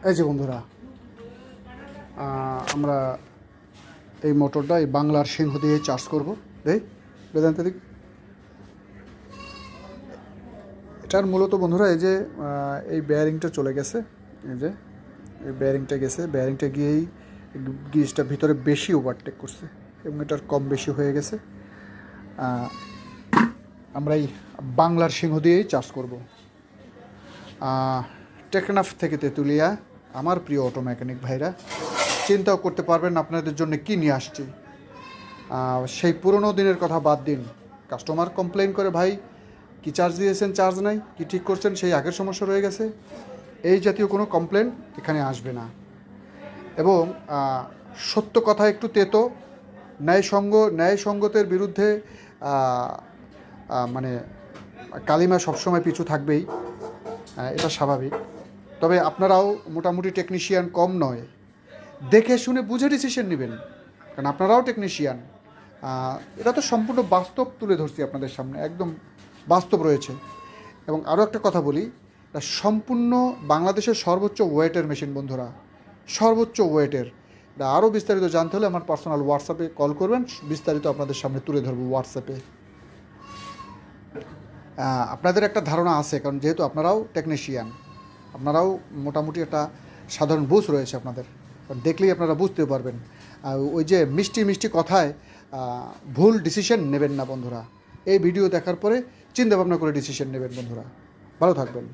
এই যে বন্ধুরা, আমরা এই মোটরটা এই বাংলার সিংহ দিয়ে চার্জ করব। এই বেদান্ত দিক এটার মূলত বন্ধুরা এই যে এই বেয়ারিংটা চলে গেছে, এই যে এই বেয়ারিংটা গেছে, বেয়ারিংটা গিয়েই গিজটা ভিতরে বেশি ওভারটেক করছে এবং এটার কম বেশি হয়ে গেছে। আমরা এই বাংলার সিংহ দিয়েই চার্জ করব। টেকনাফ থেকে তেঁতুলিয়া আমার প্রিয় অটো মেকানিক ভাইরা চিন্তাও করতে পারবেন আপনাদের জন্য কি নিয়ে আসছি। সেই পুরনো দিনের কথা বাদ দিন, কাস্টমার কমপ্লেন করে ভাই কি চার্জ দিয়েছেন, চার্জ নাই, কি ঠিক করছেন, সেই আগের সমস্যা রয়ে গেছে, এই জাতীয় কোনো কমপ্লেন এখানে আসবে না। এবং সত্য কথা একটু তেতো, ন্যায়সঙ্গতের বিরুদ্ধে মানে কালিমা সবসময় পিছু থাকবেই, এটা স্বাভাবিক। তবে আপনারাও মোটামুটি টেকনিশিয়ান কম নয়, দেখে শুনে বুঝে ডিসিশন নেবেন, কারণ আপনারাও টেকনিশিয়ান। এটা তো সম্পূর্ণ বাস্তব তুলে ধরছি আপনাদের সামনে, একদম বাস্তব রয়েছে। এবং আরও একটা কথা বলি, এটা সম্পূর্ণ বাংলাদেশের সর্বোচ্চ ওয়েটের মেশিন বন্ধুরা, সর্বোচ্চ ওয়েটের। এটা আরও বিস্তারিত জানতে হলে আমার পার্সোনাল হোয়াটসঅ্যাপে কল করবেন, বিস্তারিত আপনাদের সামনে তুলে ধরবো হোয়াটসঅ্যাপে। আপনাদের একটা ধারণা আছে, কারণ যেহেতু আপনারাও টেকনিশিয়ান, আপনারাও মোটামুটি একটা সাধারণ বুঝ রয়েছে আপনাদের, দেখলেই আপনারা বুঝতে পারবেন। ওই যে মিষ্টি মিষ্টি কথায় ভুল ডিসিশন নেবেন না বন্ধুরা। এই ভিডিও দেখার পরে চিন্তা ভাবনা করে ডিসিশন নেবেন বন্ধুরা। ভালো থাকবেন।